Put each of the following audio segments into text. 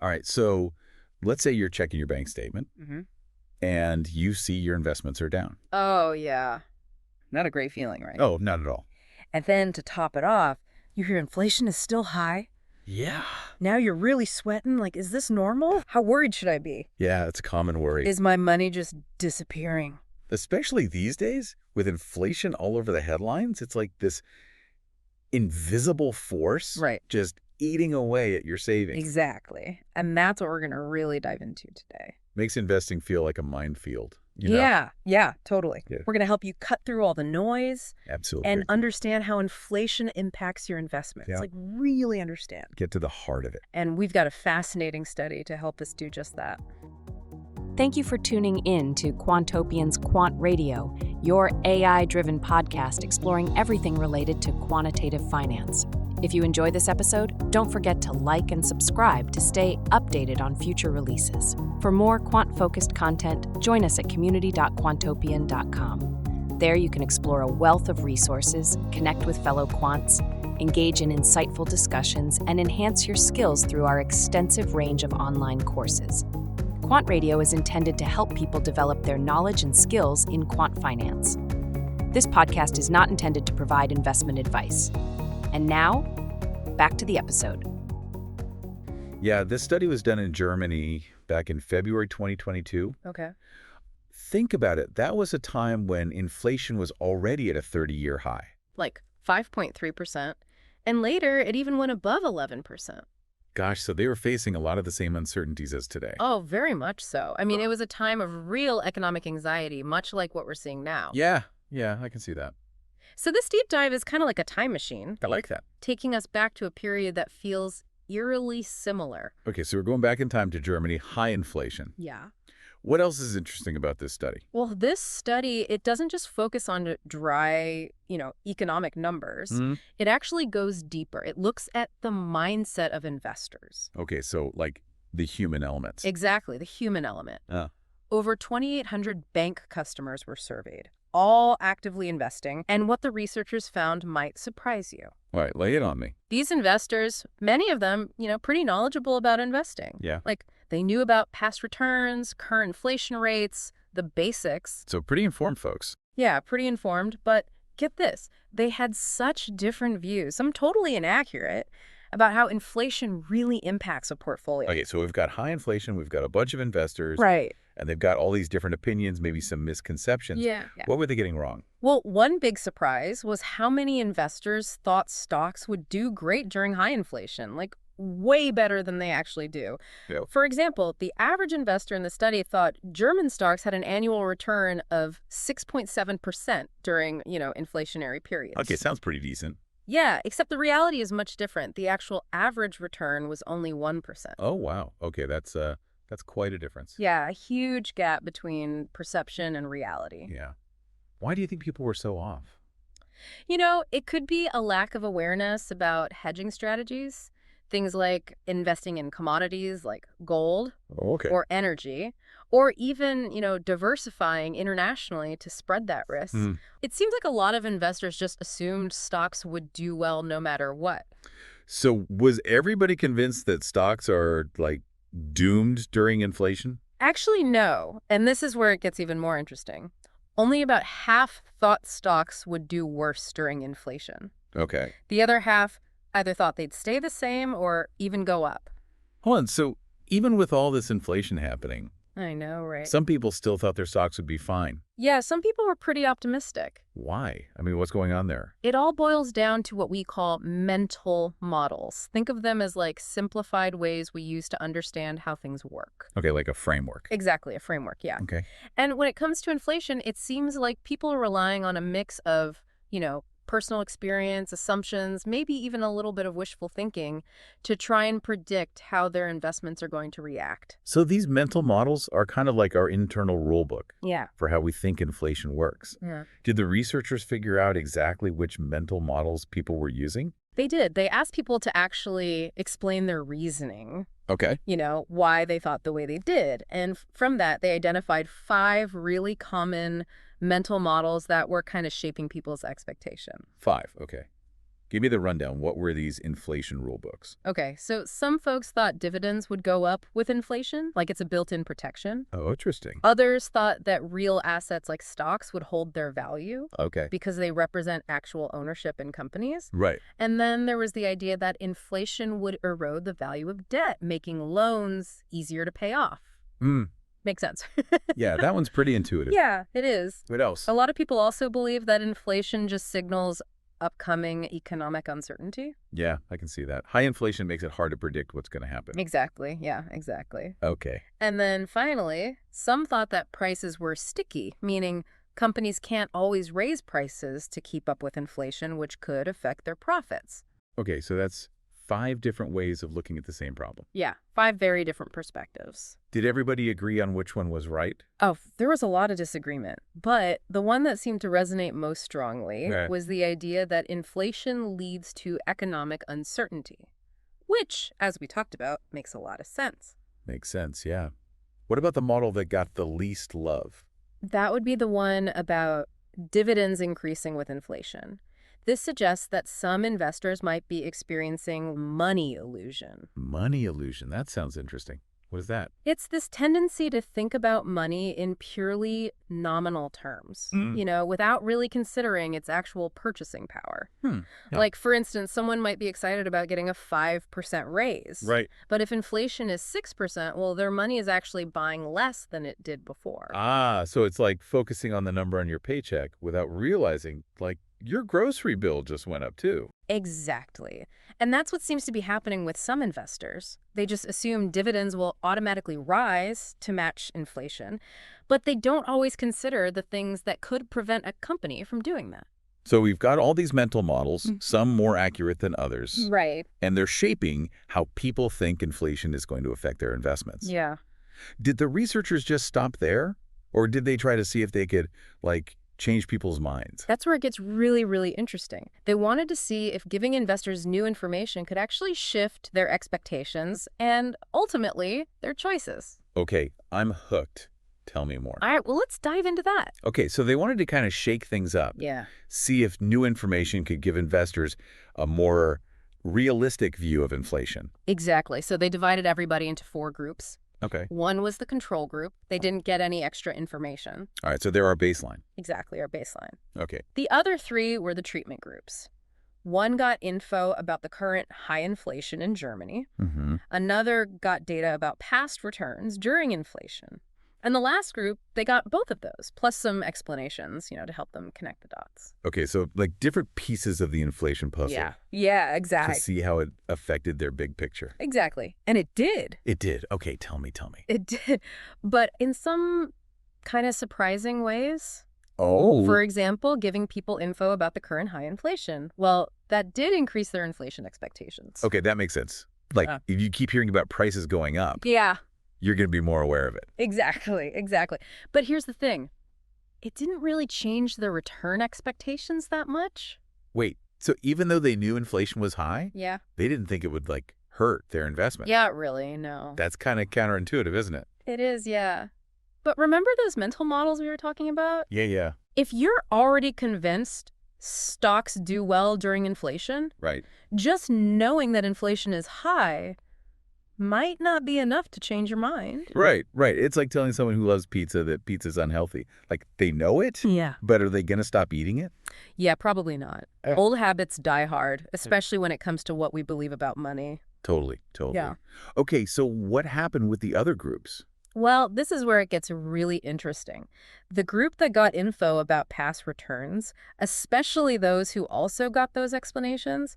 All right, so let's say you're checking your bank statement and you see your investments are down. Oh, yeah. Not a great feeling, right? Oh, not at all. And then to top it off, you hear inflation is still high. Yeah. Now you're really sweating. Like, is this normal? How worried should I be? Yeah, it's a common worry. Is my money just disappearing? Especially these days, with inflation all over the headlines, it's like this invisible force just eating away at your savings. Exactly. And that's what we're going to really dive into today. Makes investing feel like a minefield. You know? Yeah, totally. Yeah. We're going to help you cut through all the noise. Absolutely. And understand how inflation impacts your investments. Yeah. Like, really understand. Get to the heart of it. And we've got a fascinating study to help us do just that. Thank you for tuning in to Quantopian's Quant Radio, your AI-driven podcast exploring everything related to quantitative finance. If you enjoy this episode, don't forget to like and subscribe to stay updated on future releases. For more quant-focused content, join us at community.quantopian.com. There you can explore a wealth of resources, connect with fellow quants, engage in insightful discussions, and enhance your skills through our extensive range of online courses. Quant Radio is intended to help people develop their knowledge and skills in quant finance. This podcast is not intended to provide investment advice. And now, back to the episode. Yeah, this study was done in Germany back in February 2022. Okay. Think about it. That was a time when inflation was already at a 30-year high. Like 5.3%. And later, it even went above 11%. Gosh, so they were facing a lot of the same uncertainties as today. Oh, very much so. I mean, it was a time of real economic anxiety, much like what we're seeing now. Yeah, I can see that. So this deep dive is kind of like a time machine. I like that. Taking us back to a period that feels eerily similar. Okay, so we're going back in time to Germany, high inflation. Yeah. What else is interesting about this study? Well, this study, it doesn't just focus on dry, economic numbers. It actually goes deeper. It looks at the mindset of investors. Okay, so like the human elements. Exactly, the human element. Oh. Over 2,800 bank customers were surveyed, all actively investing, and what the researchers found might surprise you. All right, lay it on me. These investors, many of them, pretty knowledgeable about investing. Yeah. Like, they knew about past returns, current inflation rates, the basics. So pretty informed folks. Yeah, pretty informed, but get this. They had such different views, some totally inaccurate, about how inflation really impacts a portfolio. Okay, so we've got high inflation, we've got a bunch of investors. Right. And they've got all these different opinions, maybe some misconceptions. Yeah. What were they getting wrong? Well, one big surprise was how many investors thought stocks would do great during high inflation, like way better than they actually do. Yeah. For example, the average investor in the study thought German stocks had an annual return of 6.7% during, inflationary periods. Okay, sounds pretty decent. Yeah, except the reality is much different. The actual average return was only 1%. Oh, wow. Okay, that's quite a difference. Yeah, a huge gap between perception and reality. Yeah. Why do you think people were so off? It could be a lack of awareness about hedging strategies. Things like investing in commodities like gold or energy, or even, diversifying internationally to spread that risk. It seems like a lot of investors just assumed stocks would do well no matter what. So was everybody convinced that stocks are, like, doomed during inflation? Actually, no. And this is where it gets even more interesting. Only about half thought stocks would do worse during inflation. Okay. The other half either thought they'd stay the same or even go up. Hold on. So even with all this inflation happening, I know, right? some people still thought their stocks would be fine. Yeah, some people were pretty optimistic. Why? I mean, what's going on there? It all boils down to what we call mental models. Think of them as like simplified ways we use to understand how things work. Okay, like a framework. Exactly, a framework, yeah. Okay. And when it comes to inflation, it seems like people are relying on a mix of, personal experience, assumptions, maybe even a little bit of wishful thinking to try and predict how their investments are going to react. So these mental models are kind of like our internal rule book. Yeah. For how we think inflation works. Yeah. Did the researchers figure out exactly which mental models people were using? They did. They asked people to actually explain their reasoning. Okay. Why they thought the way they did. And from that, they identified 5 really common mental models that were kind of shaping people's expectation. 5, okay. Give me the rundown. What were these inflation rule books? Okay, so some folks thought dividends would go up with inflation, like it's a built-in protection. Oh, interesting. Others thought that real assets like stocks would hold their value. Okay. Because they represent actual ownership in companies. Right. And then there was the idea that inflation would erode the value of debt, making loans easier to pay off. Makes sense. Yeah, that one's pretty intuitive. Yeah, it is. What else? A lot of people also believe that inflation just signals upcoming economic uncertainty. Yeah, I can see that. High inflation makes it hard to predict what's going to happen. Exactly. Yeah, exactly. Okay. And then finally, some thought that prices were sticky, meaning companies can't always raise prices to keep up with inflation, which could affect their profits. Okay, so that's 5 different ways of looking at the same problem. Yeah, 5 very different perspectives. Did everybody agree on which one was right? Oh, there was a lot of disagreement. But the one that seemed to resonate most strongly was the idea that inflation leads to economic uncertainty, which, as we talked about, makes a lot of sense. Makes sense, yeah. What about the model that got the least love? That would be the one about dividends increasing with inflation. This suggests that some investors might be experiencing money illusion. Money illusion. That sounds interesting. What is that? It's this tendency to think about money in purely nominal terms, without really considering its actual purchasing power. Yeah. Like, for instance, someone might be excited about getting a 5% raise. Right. But if inflation is 6%, well, their money is actually buying less than it did before. So it's like focusing on the number on your paycheck without realizing, like, your grocery bill just went up too. Exactly. And that's what seems to be happening with some investors. They just assume dividends will automatically rise to match inflation, but they don't always consider the things that could prevent a company from doing that. So we've got all these mental models, some more accurate than others. Right. And they're shaping how people think inflation is going to affect their investments. Yeah. Did the researchers just stop there? Or did they try to see if they could, change people's minds? That's where it gets really, really interesting. They wanted to see if giving investors new information could actually shift their expectations and, ultimately, their choices. Okay, I'm hooked. Tell me more. All right, well, let's dive into that. Okay, so they wanted to kind of shake things up. Yeah. See if new information could give investors a more realistic view of inflation. Exactly. So they divided everybody into 4 groups. Okay. One was the control group. They didn't get any extra information. All right, so they're our baseline. Exactly, our baseline. Okay. The other 3 were the treatment groups. One got info about the current high inflation in Germany. Another got data about past returns during inflation. And the last group, they got both of those, plus some explanations, to help them connect the dots. Okay, so different pieces of the inflation puzzle. Yeah, exactly. To see how it affected their big picture. Exactly. And it did. It did. Okay, tell me. It did. But in some kind of surprising ways. Oh. For example, giving people info about the current high inflation. Well, that did increase their inflation expectations. Okay, that makes sense. If you keep hearing about prices going up. Yeah. You're going to be more aware of it. Exactly. But here's the thing. It didn't really change their return expectations that much. Wait, so even though they knew inflation was high, yeah, they didn't think it would, hurt their investment? Yeah, really, no. That's kind of counterintuitive, isn't it? It is, yeah. But remember those mental models we were talking about? Yeah. If you're already convinced stocks do well during inflation, right, just knowing that inflation is high might not be enough to change your mind. Right. It's like telling someone who loves pizza that pizza's unhealthy. They know it? Yeah. But are they going to stop eating it? Yeah, probably not. Old habits die hard, especially when it comes to what we believe about money. Totally. Yeah. Okay, so what happened with the other groups? Well, this is where it gets really interesting. The group that got info about past returns, especially those who also got those explanations,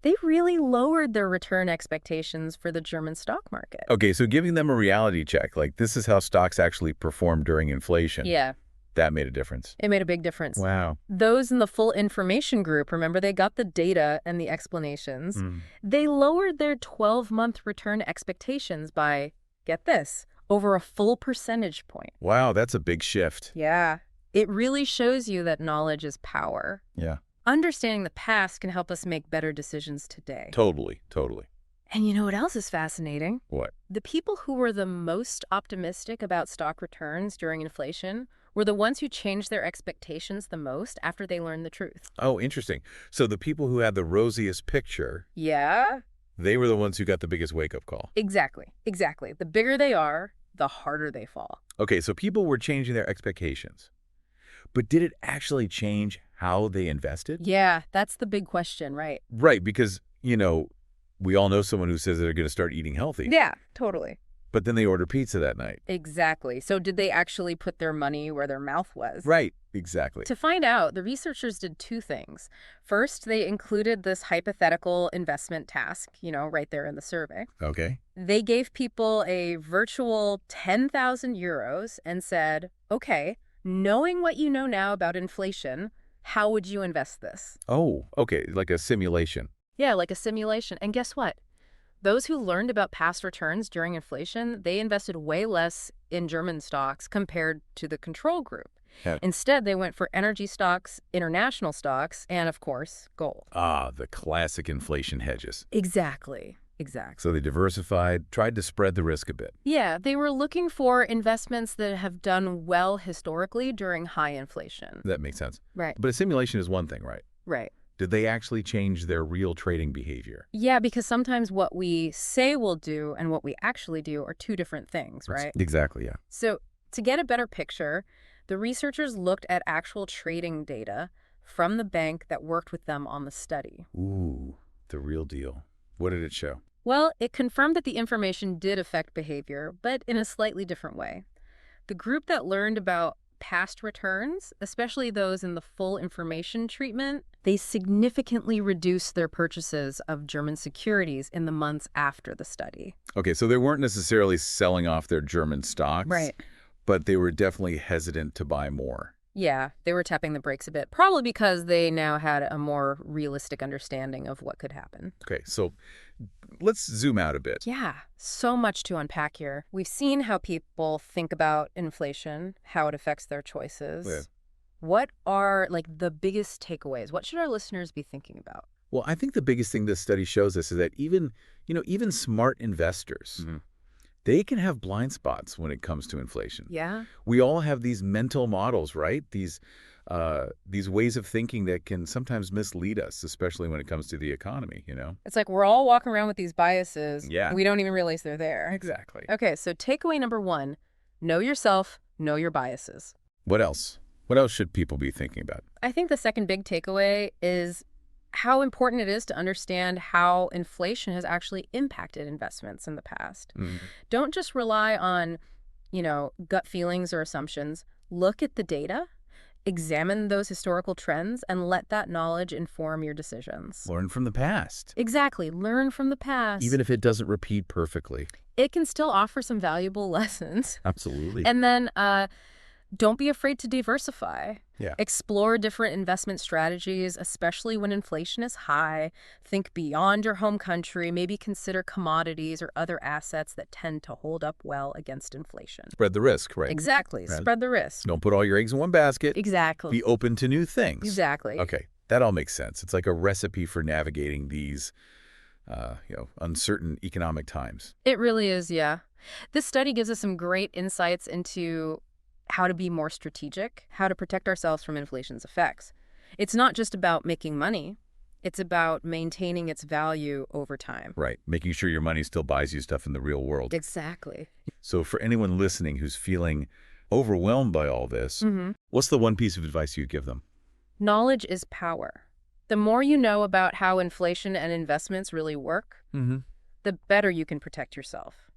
they really lowered their return expectations for the German stock market. Okay, so giving them a reality check, this is how stocks actually perform during inflation. Yeah. That made a difference. It made a big difference. Wow. Those in the full information group, remember, they got the data and the explanations. They lowered their 12-month return expectations by, get this, over a full percentage point. Wow, that's a big shift. Yeah. It really shows you that knowledge is power. Yeah. Understanding the past can help us make better decisions today. Totally. And you know what else is fascinating? What? The people who were the most optimistic about stock returns during inflation were the ones who changed their expectations the most after they learned the truth. Oh, interesting. So the people who had the rosiest picture, Yeah. they were the ones who got the biggest wake-up call. Exactly. Exactly. The bigger they are, the harder they fall. Okay, so people were changing their expectations. But did it actually change how they invested? Yeah, that's the big question, right? Right, because, we all know someone who says they're going to start eating healthy. Yeah, totally. But then they order pizza that night. Exactly. So did they actually put their money where their mouth was? Right, exactly. To find out, the researchers did two things. First, they included this hypothetical investment task, right there in the survey. Okay. They gave people a virtual 10,000 euros and said, okay, knowing what you know now about inflation, how would you invest this? Oh, okay, like a simulation. Yeah, like a simulation. And guess what? Those who learned about past returns during inflation, they invested way less in German stocks compared to the control group. Yeah. Instead, they went for energy stocks, international stocks, and, of course, gold. Ah, the classic inflation hedges. Exactly. So they diversified, tried to spread the risk a bit. Yeah, they were looking for investments that have done well historically during high inflation. That makes sense. Right. But a simulation is one thing, right? Right. Did they actually change their real trading behavior? Yeah, because sometimes what we say we'll do and what we actually do are two different things, right? Exactly, yeah. So to get a better picture, the researchers looked at actual trading data from the bank that worked with them on the study. Ooh, the real deal. What did it show? Well, it confirmed that the information did affect behavior, but in a slightly different way. The group that learned about past returns, especially those in the full information treatment, they significantly reduced their purchases of German securities in the months after the study. Okay, so they weren't necessarily selling off their German stocks. Right. But they were definitely hesitant to buy more. Yeah, they were tapping the brakes a bit, probably because they now had a more realistic understanding of what could happen. Okay, so let's zoom out a bit. Yeah, so much to unpack here. We've seen how people think about inflation, how it affects their choices. Yeah. What are, the biggest takeaways? What should our listeners be thinking about? Well, I think the biggest thing this study shows us is that even smart investors, they can have blind spots when it comes to inflation. Yeah. We all have these mental models, right? These ways of thinking that can sometimes mislead us, especially when it comes to the economy, It's like we're all walking around with these biases. Yeah. We don't even realize they're there. Exactly. Okay, so takeaway number 1, know yourself, know your biases. What else? What else should people be thinking about? I think the second big takeaway is how important it is to understand how inflation has actually impacted investments in the past. Don't just rely on, gut feelings or assumptions. Look at the data, examine those historical trends, and let that knowledge inform your decisions. Learn from the past. Exactly. Learn from the past. Even if it doesn't repeat perfectly. It can still offer some valuable lessons. Absolutely. And then don't be afraid to diversify. Yeah. Explore different investment strategies, especially when inflation is high. Think beyond your home country. Maybe consider commodities or other assets that tend to hold up well against inflation. Spread the risk, right? Exactly. Right. Spread the risk. Don't put all your eggs in one basket. Exactly. Be open to new things. Exactly. Okay, that all makes sense. It's like a recipe for navigating these, uncertain economic times. It really is, yeah. This study gives us some great insights into how to be more strategic, how to protect ourselves from inflation's effects. It's not just about making money. It's about maintaining its value over time. Right. Making sure your money still buys you stuff in the real world. Exactly. So for anyone listening who's feeling overwhelmed by all this, what's the one piece of advice you'd give them? Knowledge is power. The more you know about how inflation and investments really work, the better you can protect yourself.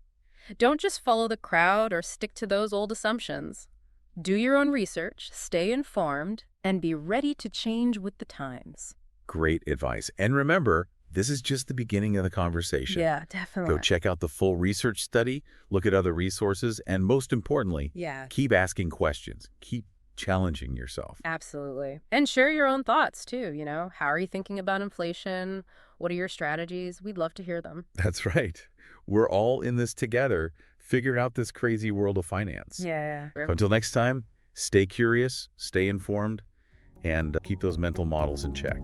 Don't just follow the crowd or stick to those old assumptions. Do your own research, stay informed, and be ready to change with the times. Great advice. And remember, this is just the beginning of the conversation. Yeah, definitely. Go check out the full research study, look at other resources, and most importantly, keep asking questions. Keep challenging yourself. Absolutely. And share your own thoughts, too. How are you thinking about inflation? What are your strategies? We'd love to hear them. That's right. We're all in this together, figuring out this crazy world of finance. Yeah. So until next time, stay curious, stay informed, and keep those mental models in check.